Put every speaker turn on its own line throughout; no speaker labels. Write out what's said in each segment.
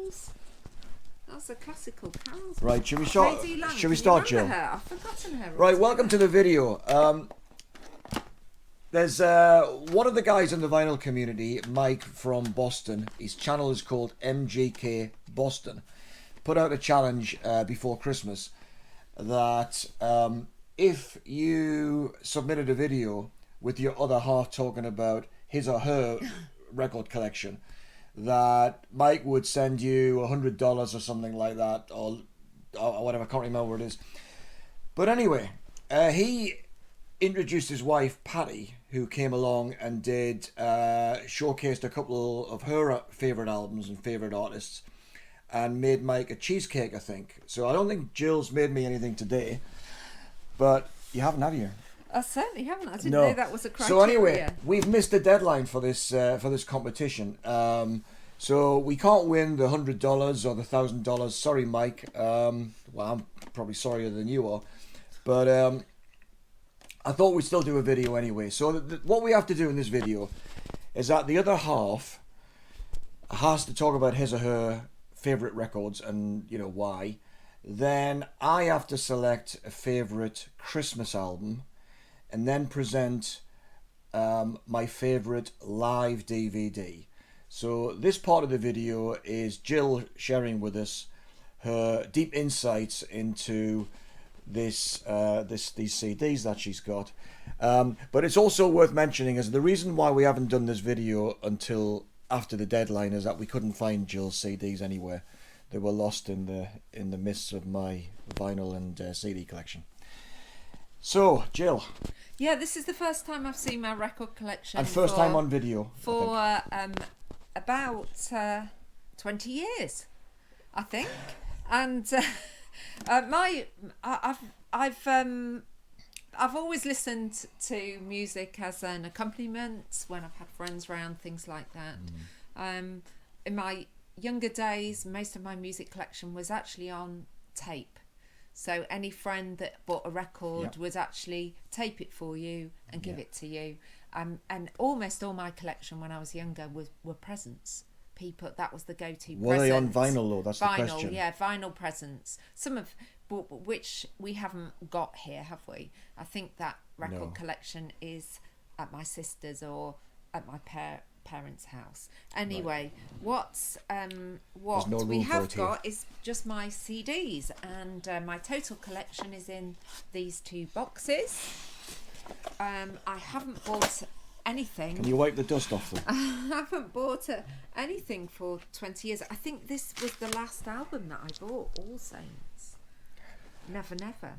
carols. That's a classical carols.
Right, should we start? Should we start, Jill?
Her? I've forgotten her.
Right, welcome to the video. There's one of the guys in the vinyl community, Mike from Boston. His channel is called MGK Boston. Put out a challenge before Christmas that if you submitted a video with your other half talking about his or her record collection, that Mike would send you $100 or something like that, or whatever. I can't remember what it is. But anyway, he introduced his wife Patty, who came along and did showcased a couple of her favorite albums and favorite artists, and made Mike a cheesecake, I think. So I don't think Jill's made me anything today, but you haven't, have you?
I certainly haven't. I didn't know that was a criteria.
So anyway, we've missed the deadline for this competition. So we can't win the $100 or the $1,000. Sorry, Mike. Well, I'm probably sorrier than you are, but I thought we'd still do a video anyway. So what we have to do in this video is that the other half has to talk about his or her favorite records and why. Then I have to select a favorite Christmas album, and then present my favorite live DVD. So this part of the video is Jill sharing with us her deep insights into these CDs that she's got. But it's also worth mentioning is the reason why we haven't done this video until after the deadline is that we couldn't find Jill's CDs anywhere. They were lost in the midst of my vinyl and CD collection. So, Jill.
Yeah, this is the first time I've seen my record collection.
And first time on video.
For about 20 years, I think. And I've always listened to music as an accompaniment when I've had friends around, things like that. In my younger days, most of my music collection was actually on tape. So any friend that bought a record would actually tape it for you and give it to you. And almost all my collection when I was younger were presents. People, that was the go-to.
Were they on vinyl though? That's the question.
Yeah, vinyl presents. Some of which we haven't got here, have we? I think that record collection is at my sister's or at my parents' house. Anyway, what we have got is just my CDs, and my total collection is in these two boxes. I haven't bought anything.
Can you wipe the dust off them?
I haven't bought anything for 20 years. I think this was the last album that I bought, All Saints. Never Never.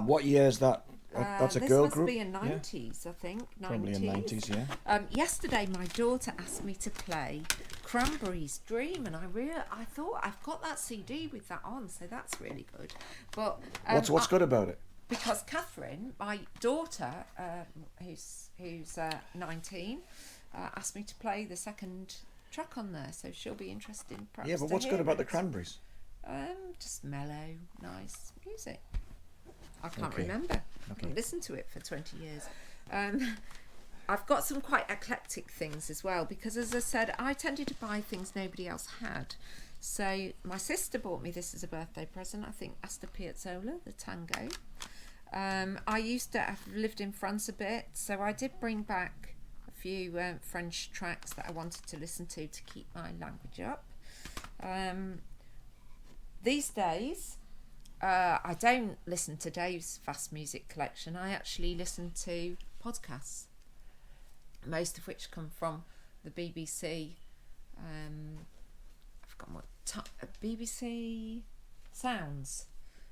What year is that? That's a girl group?
This must be in 90s, I think. 90s.
Probably in 90s, yeah.
Yesterday, my daughter asked me to play Cranberries' Dream, and I thought I've got that CD with that on, so that's really good. But
what's good about it?
Because Catherine, my daughter, who's 19, asked me to play the second track on there, so she'll be interested perhaps.
Yeah, but what's good about the Cranberries?
Just mellow, nice music. I can't remember. I haven't listened to it for 20 years. I've got some quite eclectic things as well, because as I said, I tended to buy things nobody else had. So my sister bought me this as a birthday present, I think Astor Piazzolla, the Tango. I used to have lived in France a bit, so I did bring back a few French tracks that I wanted to listen to keep my language up. These days, I don't listen to Dave's vast music collection. I actually listen to podcasts, most of which come from the BBC. I've got what BBC Sounds.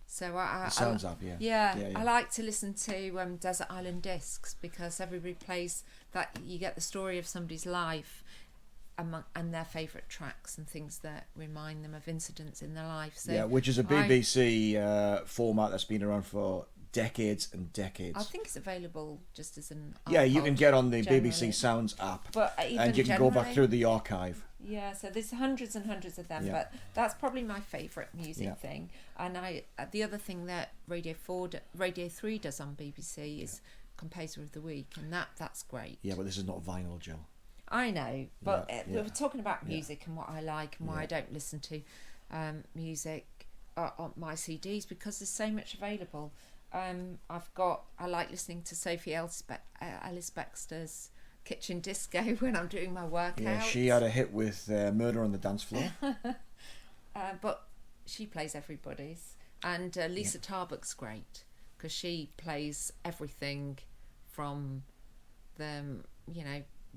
So
Sounds up, yeah.
I like to listen to Desert Island Discs, because everybody plays that. You get the story of somebody's life and their favourite tracks and things that remind them of incidents in their life. So
which is a BBC format that's been around for decades and decades.
I think it's available just as an
you can get on the
generally.
BBC Sounds app,
and
you can go back through the archive.
Yeah, so there's hundreds and hundreds of them, but that's probably my favourite music thing. And the other thing that Radio 3 does on BBC is Composer of the Week, and that's great.
Yeah, but this is not vinyl, Jill.
I know, but we
yeah.
were talking about music and what I like and why I don't listen to music on my CDs, because there's so much available. I like listening to Sophie Ellis Bextor's Kitchen Disco when I'm doing my workout.
Yeah, she had a hit with Murder on the Dance Floor.
But she plays everybody's. And Lisa Tarbuck's great, because she plays everything from the,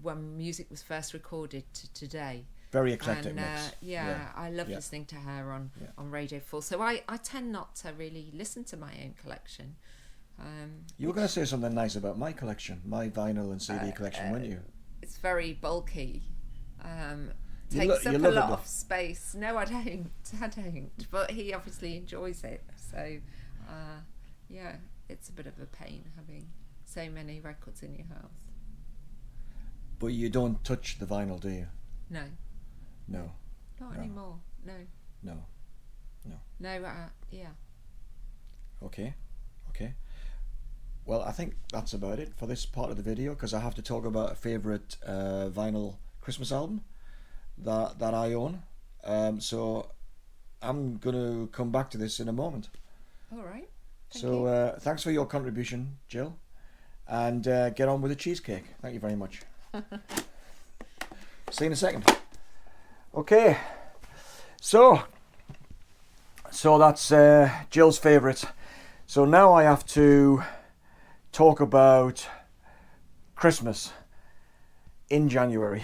when music was first recorded to today.
Very eclectic mix.
I love listening to her on Radio 4. So I tend not to really listen to my own collection.
You were going to say something nice about my collection, my vinyl and CD collection, weren't you?
It's very bulky. Takes up a lot of space. No, I don't. But he obviously enjoys it. So, it's a bit of a pain having so many records in your house.
But you don't touch the vinyl, do you?
No.
No.
Not anymore. No.
No.
Yeah.
Okay. Well, I think that's about it for this part of the video, because I have to talk about a favourite vinyl Christmas album that I own. So I'm going to come back to this in a moment.
All right.
Thanks for your contribution, Jill. And get on with the cheesecake. Thank you very much. See you in a second. Okay. So that's Jill's favourite. So now I have to talk about Christmas in January.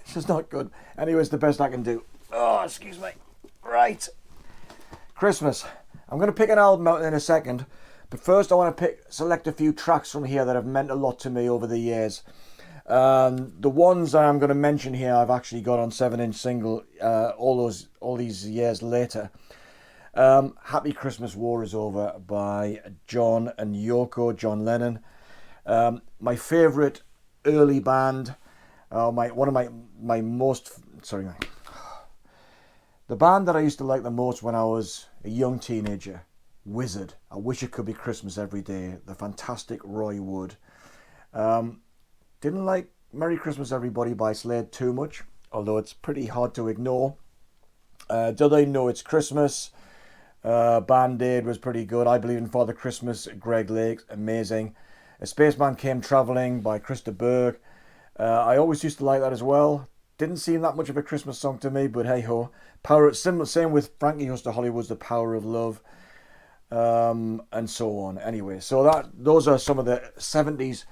This is not good. Anyway, it's the best I can do. Oh, excuse me. Right. Christmas. I'm going to pick an album out in a second, but first I want to select a few tracks from here that have meant a lot to me over the years. The ones I'm going to mention here I've actually got on 7-inch single all these years later. Happy Christmas, War is Over by John and Yoko, John Lennon. My favourite early band, the band that I used to like the most when I was a young teenager, Wizard. I Wish It Could Be Christmas Every Day, the fantastic Roy Wood. Didn't like Merry Christmas Everybody by Slade too much, although it's pretty hard to ignore. Do They Know It's Christmas? Band-Aid was pretty good. I Believe in Father Christmas, Greg Lake, amazing. A Spaceman Came Travelling by Krista Berg. I always used to like that as well. Didn't seem that much of a Christmas song to me, but hey ho. Same with Frankie Goes to Hollywood's The Power of Love, and so on. Anyway, so those are some of the 70s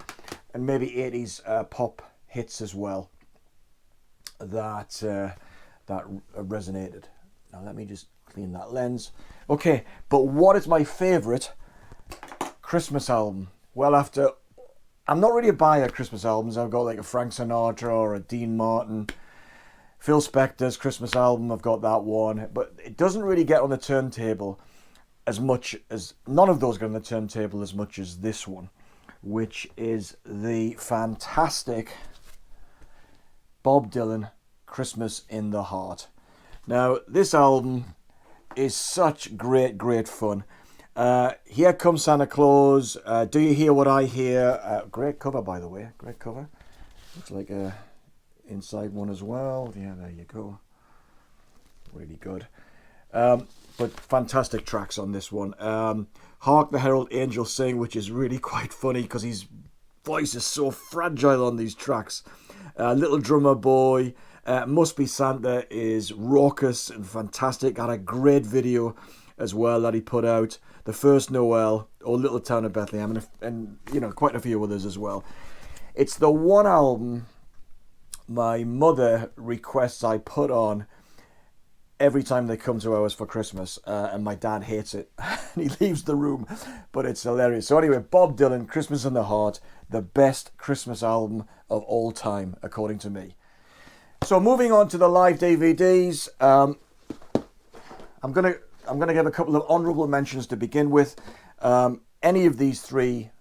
and maybe 80s pop hits as well that resonated. Now let me just clean that lens. Okay, but what is my favourite Christmas album? Well, I'm not really a buyer of Christmas albums. I've got like a Frank Sinatra or a Dean Martin, Phil Spector's Christmas album. I've got that one, but it doesn't really get on the turntable as much as, none of those get on the turntable as much as this one, which is the fantastic Bob Dylan, Christmas in the Heart. Now, this album is such great fun. Here Comes Santa Claus, Do You Hear What I Hear? Great cover, by the way, great cover. Looks like a inside one as well. Yeah, there you go. Really good. But fantastic tracks on this one. Hark the Herald Angels Sing, which is really quite funny because his voice is so fragile on these tracks. Little Drummer Boy, Must Be Santa is raucous and fantastic. Had a great video as well that he put out. The First Noel, or Little Town of Bethlehem, and quite a few others as well. It's the one album my mother requests I put on every time they come to ours for Christmas, and my dad hates it. He leaves the room, but it's hilarious. So anyway, Bob Dylan, Christmas in the Heart, the best Christmas album of all time, according to me. So moving on to the live DVDs, I'm gonna give a couple of honourable mentions to begin with. Any of these three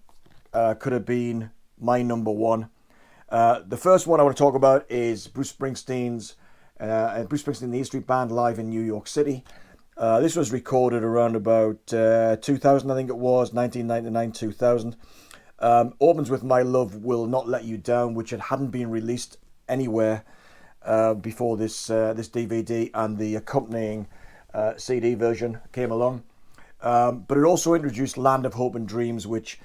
could have been my number one. The first one I want to talk about is Bruce Springsteen and the E Street Band live in New York City. This was recorded around about 2000, I think it was, 1999, 2000. Opens with My Love Will Not Let You Down, which hadn't been released anywhere before this this DVD and the accompanying CD version came along. But it also introduced Land of Hope and Dreams, which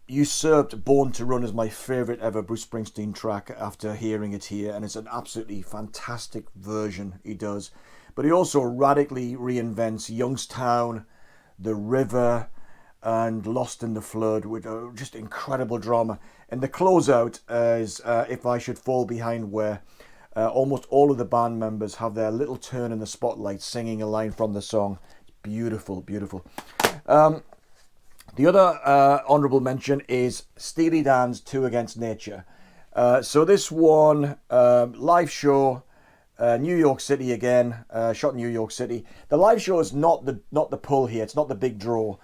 usurped Born to Run as my favourite ever Bruce Springsteen track after hearing it here, and it's an absolutely fantastic version he does. But he also radically reinvents Youngstown, The River, and Lost in the Flood, with just incredible drama. And the closeout is If I Should Fall Behind, where almost all of the band members have their little turn in the spotlight singing a line from the song. It's beautiful, beautiful. The other honourable mention is Steely Dan's Two Against Nature. So this one, live show, New York City again, shot in New York City. The live show is not the pull here, it's not the big draw.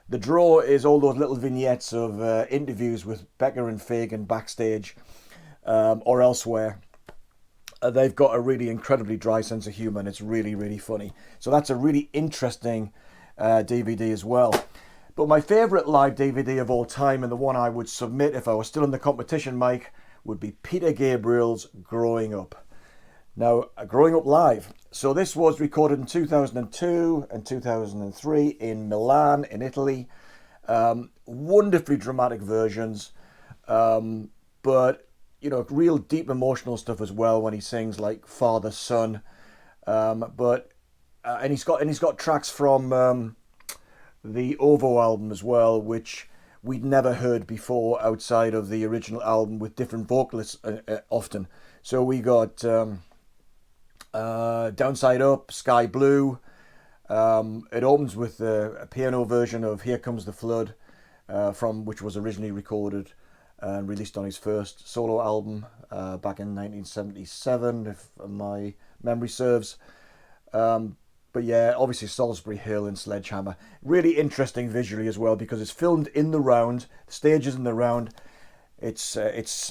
The draw is all those little vignettes of interviews with Becker and Fagan backstage or elsewhere. They've got a really incredibly dry sense of humour, and it's really, really funny. So that's a really interesting DVD as well. But my favourite live DVD of all time, and the one I would submit if I was still in the competition, Mike, would be Peter Gabriel's Growing Up. Now, Growing Up Live. So this was recorded in 2002 and 2003 in Milan, in Italy. Wonderfully dramatic versions, but you know, real deep emotional stuff as well when he sings like Father Son. And he's got tracks from the OVO album as well, which we'd never heard before outside of the original album, with different vocalists often. So we got Downside Up, Sky Blue. It opens with a piano version of Here Comes the Flood, which was originally recorded and released on his first solo album back in 1977, if my memory serves. But yeah, obviously Salisbury Hill and Sledgehammer. Really interesting visually as well, because it's filmed in the round. The stage is in the round. It's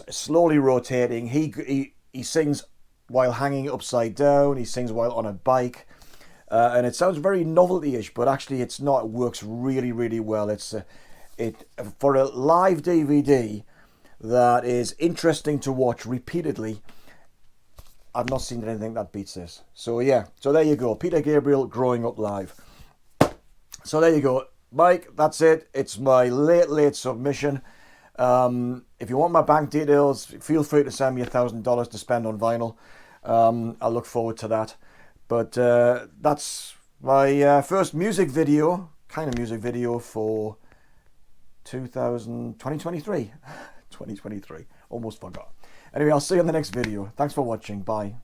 slowly rotating. He sings while hanging upside down. He sings while on a bike. And it sounds very novelty-ish, but actually it's not. It works really, really well. It's for a live DVD that is interesting to watch repeatedly. I've not seen anything that beats this. So yeah, so there you go. Peter Gabriel, Growing Up Live. So there you go. Mike, that's it. It's my late submission. If you want my bank details, feel free to send me $1,000 to spend on vinyl. I look forward to that. But that's my first music video, kind of music video for 2023. 2023. Almost forgot. Anyway, I'll see you in the next video. Thanks for watching. Bye.